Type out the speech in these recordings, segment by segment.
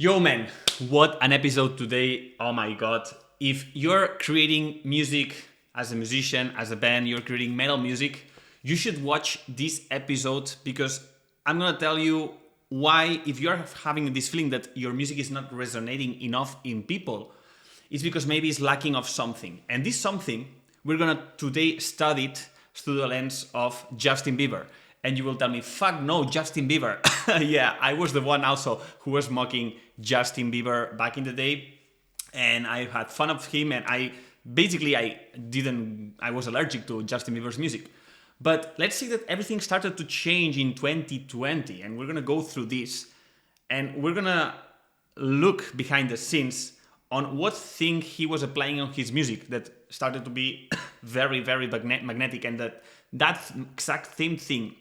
Yo man, what an episode today. Oh my god. If you're creating music as a musician, as a band, you're creating metal music, you should watch this episode because I'm gonna tell you why, if you're having this feeling that your music is not resonating enough in people, it's because maybe it's lacking of something. And this something, we're gonna today study it through the lens of Justin Bieber. And you will tell me, fuck no, Justin Bieber. Yeah, I was the one also who was mocking Justin Bieber back in the day. And I had fun of him, and I was allergic to Justin Bieber's music. But let's say that everything started to change in 2020, and we're gonna go through this, and we're gonna look behind the scenes on what thing he was applying on his music that started to be very, very magnetic, and that exact same thing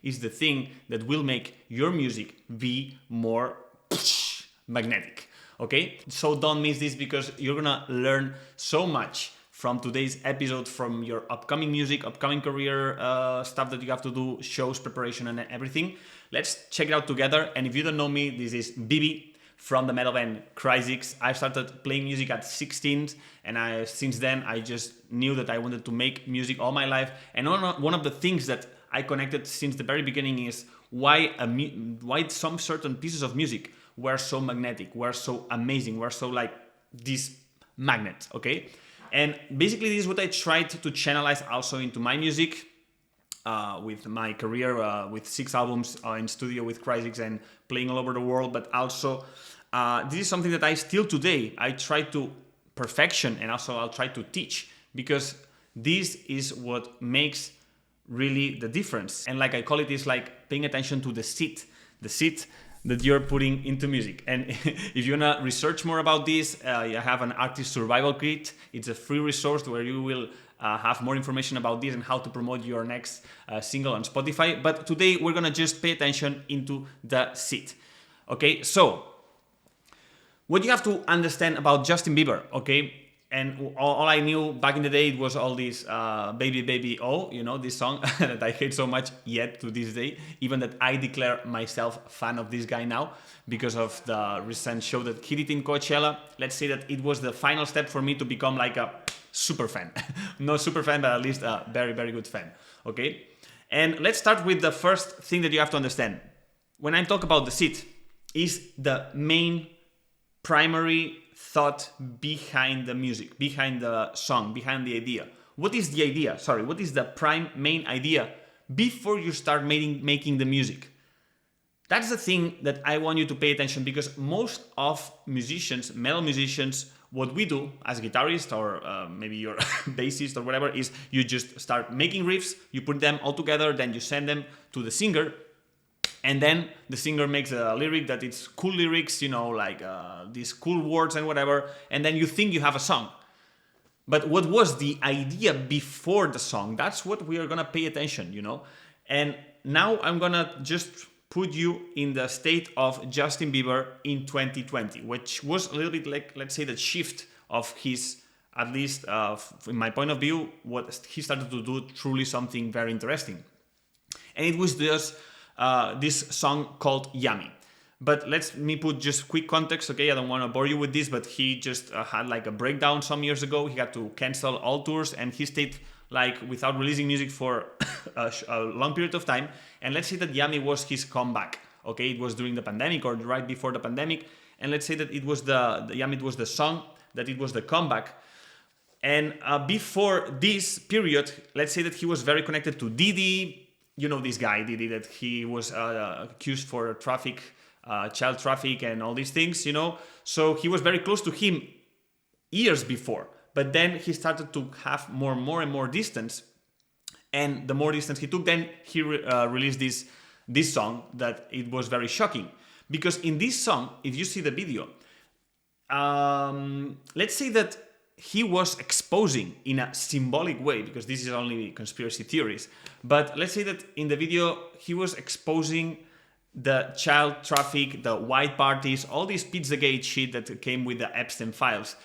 is the thing that will make your music be more magnetic. Okay, so don't miss this because you're gonna learn so much from today's episode, from your upcoming music, upcoming career stuff that you have to do, shows preparation and everything. Let's check it out together. And if you don't know me, this is Bibi from the metal band Cryzix. I started playing music at 16, and since then I just knew that I wanted to make music all my life. And one of the things that I connected since the very beginning is why some certain pieces of music were so magnetic, were so amazing, were so like these magnets, okay? And basically this is what I tried to channelize also into my music. With my career, with 6 albums in studio with Cryzix and playing all over the world, but also this is something that I still today I try to perfection, and also I'll try to teach, because this is what makes really the difference. And like I call it, is like paying attention to the seed that you're putting into music. And if you wanna research more about this, I have an artist survival kit. It's a free resource where you will have more information about this and how to promote your next single on Spotify. But today we're gonna just pay attention into the seed. Okay, so what you have to understand about Justin Bieber, okay? And all I knew back in the day, it was all this Baby Baby Oh, this song that I hate so much yet to this day, even that I declare myself fan of this guy now because of the recent show that he did in Coachella. Let's say that it was the final step for me to become like a super fan. Not super fan, but at least a very, very good fan, okay? And let's start with the first thing that you have to understand. When I talk about the seed, is the main primary thought behind the music, behind the song, behind the idea. What is the idea? What is the main idea before you start making the music? That's the thing that I want you to pay attention, because most of musicians, metal musicians, what we do as guitarists, or maybe you're bassist or whatever, is you just start making riffs, you put them all together, then you send them to the singer, and then the singer makes a lyric that it's cool lyrics, like these cool words and whatever, and then you think you have a song. But what was the idea before the song? That's what we are gonna pay attention, And now I'm gonna just put you in the state of Justin Bieber in 2020, which was a little bit like, let's say, the shift of his, at least in my point of view, what he started to do truly something very interesting. And it was just this song called Yummy. But let me put just quick context, okay? I don't want to bore you with this, but he just had like a breakdown some years ago. He had to cancel all tours, and he stayed like without releasing music for a long period of time. And let's say that Yummy was his comeback, okay? It was during the pandemic or right before the pandemic. And let's say that it was the Yummy, it was the song, that it was the comeback. And before this period, let's say that he was very connected to Didi. This guy, Didi, that he was accused for child traffic and all these things, So he was very close to him years before. But then he started to have more and more distance. And the more distance he took, then he released this song that it was very shocking. Because in this song, if you see the video, let's say that he was exposing in a symbolic way, because this is only conspiracy theories, but let's say that in the video he was exposing the child traffic, the white parties, all this Pizzagate shit that came with the Epstein files.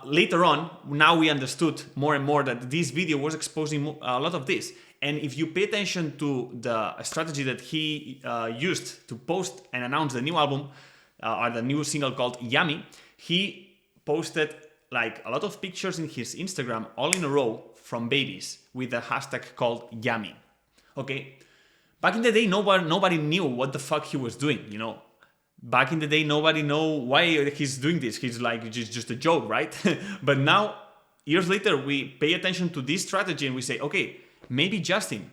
Later on, now we understood more and more that this video was exposing a lot of this. And if you pay attention to the strategy that he used to post and announce the new album, or the new single called Yummy, he posted like a lot of pictures in his Instagram all in a row from babies with a hashtag called Yummy. Okay? Back in the day, nobody knew what the fuck he was doing, you know? Back in the day, nobody know why he's doing this. He's like, just a joke, right? But now, years later, we pay attention to this strategy and we say, okay, maybe Justin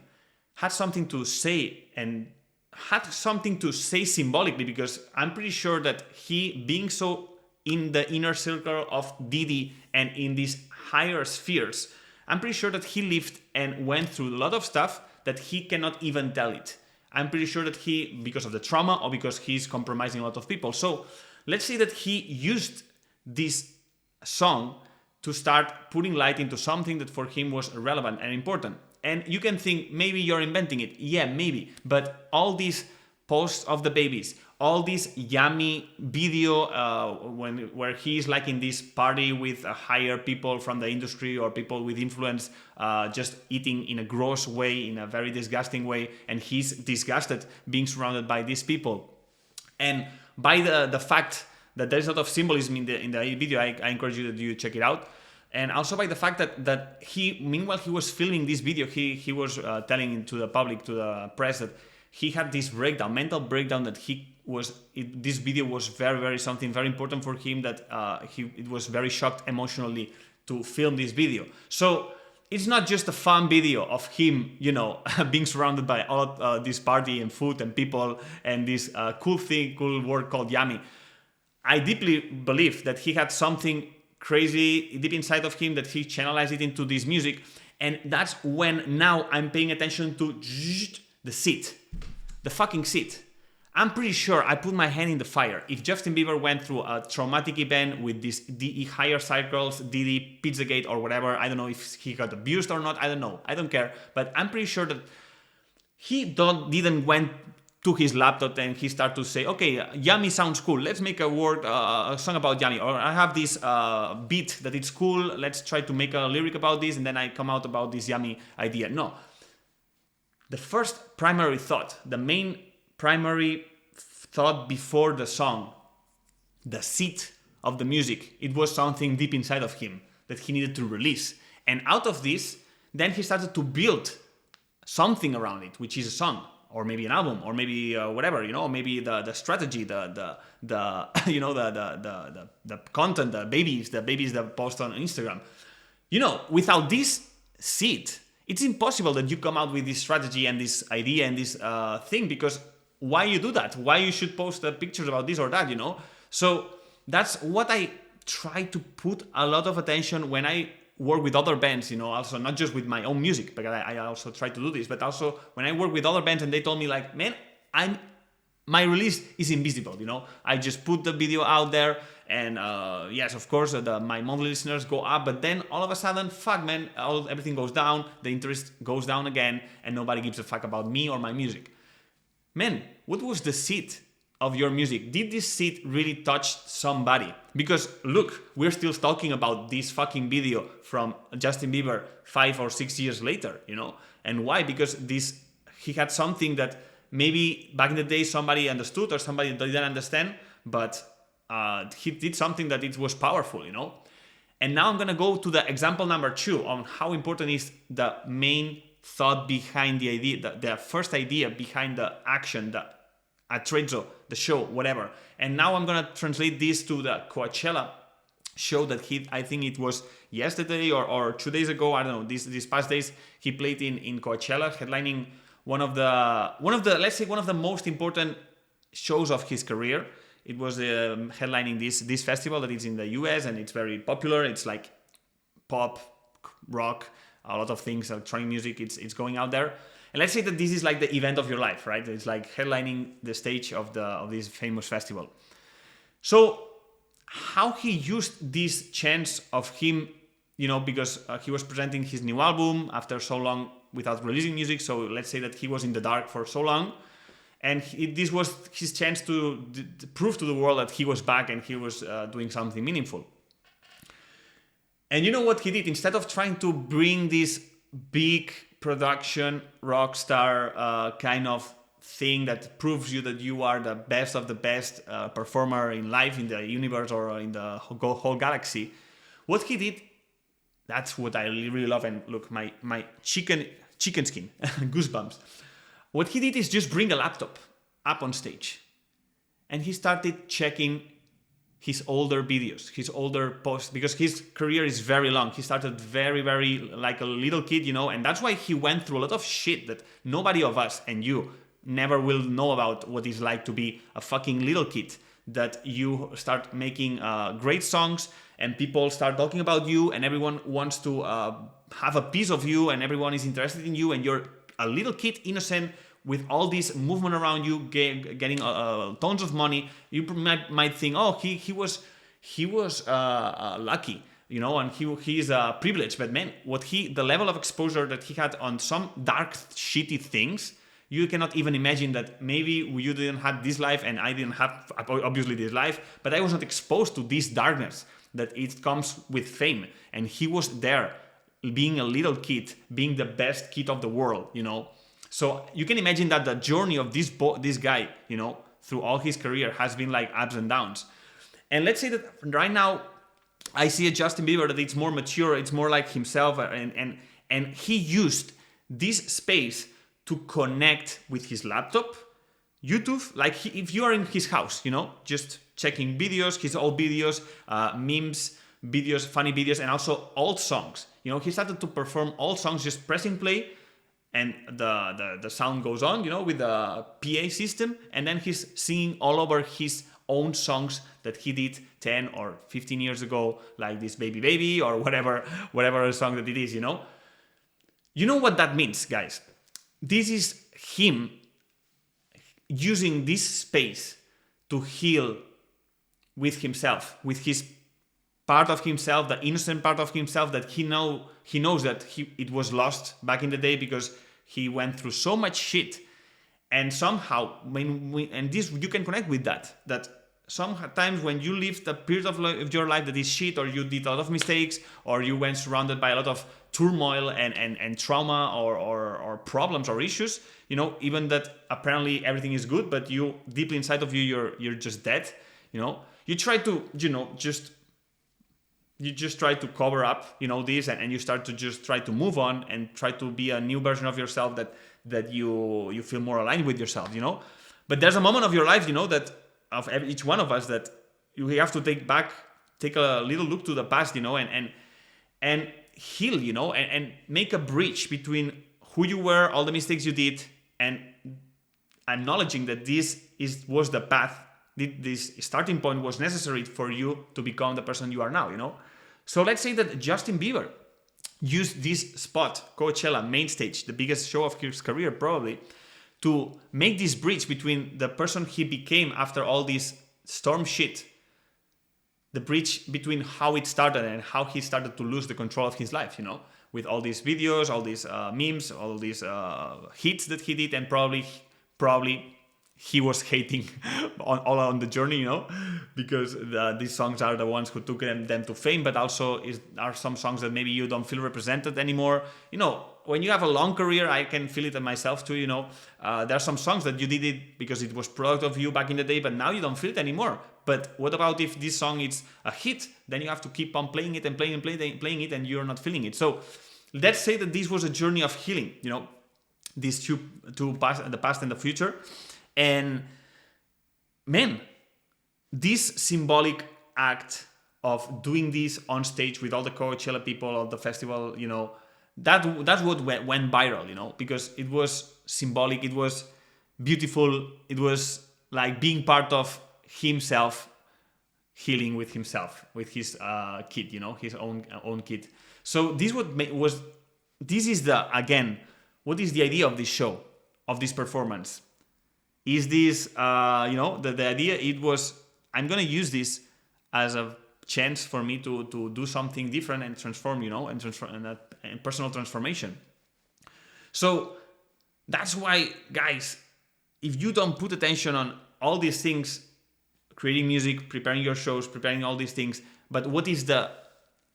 had something to say, and had something to say symbolically, because I'm pretty sure that he, being so in the inner circle of Diddy and in these higher spheres, I'm pretty sure that he lived and went through a lot of stuff that he cannot even tell it. I'm pretty sure that he, because of the trauma or because he's compromising a lot of people. So let's say that he used this song to start putting light into something that for him was relevant and important. And you can think, maybe you're inventing it. Yeah, maybe. But all these posts of the babies, all this Yummy video where he's like in this party with higher people from the industry or people with influence, just eating in a gross way, in a very disgusting way, and he's disgusted being surrounded by these people. And by the fact that there's a lot of symbolism in the video, I encourage you that you check it out. And also by the fact that he, meanwhile he was filming this video, he was telling to the public, to the press, that he had this mental breakdown, that this video was very, very something very important for him, that it was very shocked emotionally to film this video. So it's not just a fun video of him, you know, being surrounded by all this party and food and people and this cool word called Yummy. I deeply believe that he had something crazy deep inside of him, that he channelized it into this music. And that's when now I'm paying attention to the seed. The fucking seed. I'm pretty sure I put my hand in the fire. If Justin Bieber went through a traumatic event with these higher cycles, Diddy, Pizzagate or whatever, I don't know if he got abused or not, I don't know. I don't care. But I'm pretty sure that he didn't went to his laptop and he started to say, okay, Yummy sounds cool. Let's make a song about Yummy. Or I have this beat that it's cool. Let's try to make a lyric about this. And then I come out about this Yummy idea. No. The first primary thought, the main primary thought before the song, the seed of the music, it was something deep inside of him that he needed to release. And out of this, then he started to build something around it, which is a song, or maybe an album, or maybe whatever, you know, maybe the strategy, the you know, the content, the babies that post on Instagram. You know, without this seed, it's impossible that you come out with this strategy and this idea and this thing, because why you do that? Why you should post pictures about this or that, you know? So that's what I try to put a lot of attention when I work with other bands, you know, also not just with my own music, because I also try to do this, but also when I work with other bands and they told me like, man, my release is invisible, you know? I just put the video out there and yes, of course, my monthly listeners go up, but then all of a sudden, fuck man, everything goes down, the interest goes down again, and nobody gives a fuck about me or my music. Man, what was the seed of your music? Did this seed really touch somebody? Because look, we're still talking about this fucking video from Justin Bieber 5 or 6 years later, you know? And why? Because he had something that maybe back in the day somebody understood or somebody didn't understand, but he did something that it was powerful, you know? And now I'm gonna go to the example number 2 on how important is the main thought behind the idea, the first idea behind the action, the attrezzo, the show, whatever. And now I'm gonna translate this to the Coachella show that I think it was yesterday or 2 days ago, I don't know, these past days, he played in Coachella, headlining one of the let's say one of the most important shows of his career. It was headlining this festival that is in the US and it's very popular. It's like pop, rock, a lot of things, electronic music, it's going out there. And let's say that this is like the event of your life, right? It's like headlining the stage of this famous festival. So how he used this chance of him, you know, because he was presenting his new album after so long without releasing music. So let's say that he was in the dark for so long. And this was his chance to prove to the world that he was back and he was doing something meaningful. And you know what he did? Instead of trying to bring this big production rock star kind of thing that proves you that you are the best of the best performer in life, in the universe, or in the whole galaxy. What he did, that's what I really love. And look, my chicken skin, goosebumps. What he did is just bring a laptop up on stage, and he started checking his older videos, his older posts, because his career is very long. He started very, very like a little kid, and that's why he went through a lot of shit that nobody of us and you never will know about what it's like to be a fucking little kid, that you start making great songs and people start talking about you and everyone wants to have a piece of you and everyone is interested in you, and you're a little kid, innocent, with all this movement around you, getting tons of money. You might think, oh, he was lucky, and he is privileged. But man, the level of exposure that he had on some dark, shitty things, you cannot even imagine that. Maybe you didn't have this life and I didn't have obviously this life, but I was not exposed to this darkness that it comes with fame. And he was there, being a little kid, being the best kid of the world, So you can imagine that the journey of this guy, through all his career has been like ups and downs. And let's say that right now I see a Justin Bieber that it's more mature, it's more like himself, and he used this space to connect with his laptop, YouTube, like if you are in his house, just checking videos, his old videos, memes, videos, funny videos, and also old songs. He started to perform old songs, just pressing play, and the sound goes on, with the PA system, and then he's singing all over his own songs that he did 10 or 15 years ago, like this Baby Baby or whatever song that it is, You know what that means, guys? This is him using this space to heal with himself, with his part of himself, the innocent part of himself that he knows that it was lost back in the day because he went through so much shit. And somehow, and this you can connect with that sometimes when you lived a period of your life that is shit, or you did a lot of mistakes, or you went surrounded by a lot of turmoil and trauma or problems or issues, even that apparently everything is good, but you deeply inside of you, you're just dead, you try to, you just try to cover up, this, and you start to just try to move on and try to be a new version of yourself that you feel more aligned with yourself, But there's a moment of your life, that of each one of us, that you have to take a little look to the past, and heal, and make a bridge between who you were, all the mistakes you did, and acknowledging that this was the path. This starting point was necessary for you to become the person you are now, So let's say that Justin Bieber used this spot, Coachella, main stage, the biggest show of his career probably, to make this bridge between the person he became after all this storm shit, the bridge between how it started and how he started to lose the control of his life, with all these videos, all these memes, all these hits that he did, and probably he was hating all on the journey, because these songs are the ones who took them to fame, but also are some songs that maybe you don't feel represented anymore. When you have a long career, I can feel it in myself too, there are some songs that you did it because it was product of you back in the day, but now you don't feel it anymore. But what about if this song is a hit? Then you have to keep on playing it and playing it, and you're not feeling it. So let's say that this was a journey of healing, these two past, the past and the future. And man, this symbolic act of doing this on stage with all the Coachella people of the festival, that's what went viral, because it was symbolic, it was beautiful, it was like being part of himself, healing with himself, with his kid, his own kid. So this is what is the idea of this show, of this performance? Is this, the idea, it was, I'm going to use this as a chance for me to do something different and transform, and personal transformation. So that's why, guys, if you don't put attention on all these things, creating music, preparing your shows, preparing all these things, but what is the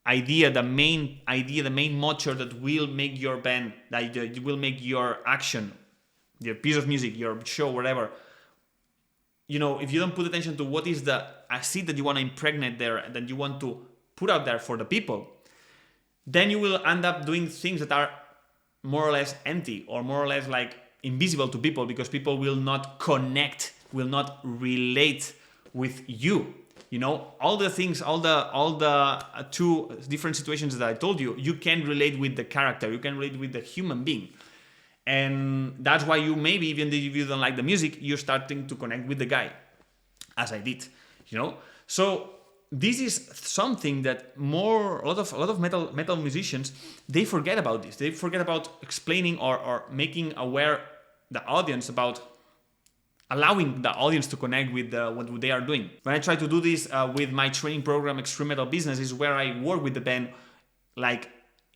the main motor that will make your band, that will make your action, your piece of music, your show, whatever. If you don't put attention to what is the seed that you want to impregnate there, that you want to put out there for the people, then you will end up doing things that are more or less empty or more or less like invisible to people, because people will not connect, will not relate with you. All the things, all the two different situations that I told you, you can relate with the character, you can relate with the human being. And that's why you, maybe even if you don't like the music, you're starting to connect with the guy, as I did. So this is something that a lot of metal musicians, they forget about this. They forget about explaining or making aware the audience about allowing the audience to connect with what they are doing. When I try to do this with my training program, Extreme Metal Business, is where I work with the band like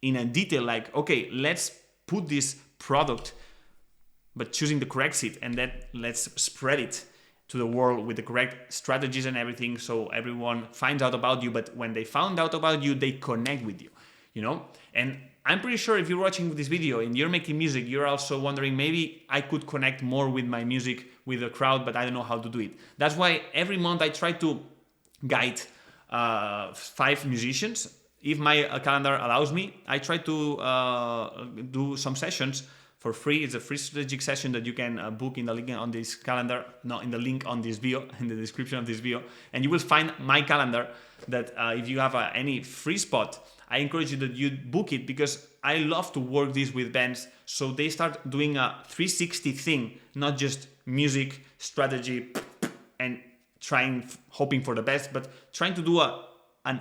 in a detail, like, okay, let's put this product, but choosing the correct seed, and then let's spread it to the world with the correct strategies and everything, so everyone finds out about you. But when they found out about you, they connect with you, And I'm pretty sure if you're watching this video and you're making music, you're also wondering, maybe I could connect more with my music with the crowd, but I don't know how to do it. That's why every month I try to guide 5 musicians. If my calendar allows me, I try to do some sessions for free. It's a free strategic session that you can book in the link on this calendar, not in the link on this video, in the description of this video. And you will find my calendar that if you have any free spot, I encourage you that you book it, because I love to work this with bands so they start doing a 360 thing, not just music, strategy, and hoping for the best, but trying to do an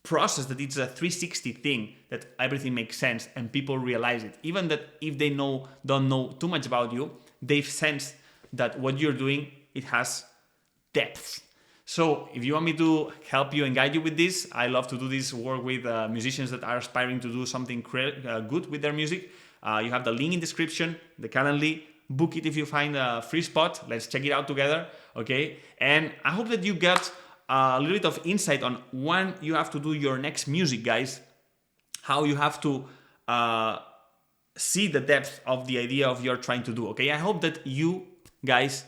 process that it's a 360 thing, that everything makes sense and people realize it. Even that if they don't know too much about you, they've sensed that what you're doing, it has depth. So if you want me to help you and guide you with this, I love to do this work with musicians that are aspiring to do something good with their music. You have the link in description, the Calendly. Book it if you find a free spot. Let's check it out together, okay? And I hope that you got a little bit of insight on when you have to do your next music, guys. How you have to see the depth of the idea of you're trying to do, okay? I hope that you guys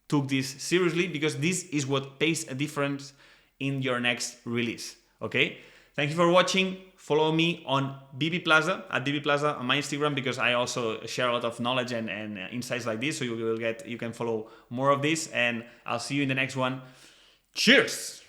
took this seriously, because this is what makes a difference in your next release, okay? Thank you for watching. Follow me on BB Plaza, at BB Plaza on my Instagram, because I also share a lot of knowledge and insights like this, so you can follow more of this, and I'll see you in the next one. Cheers!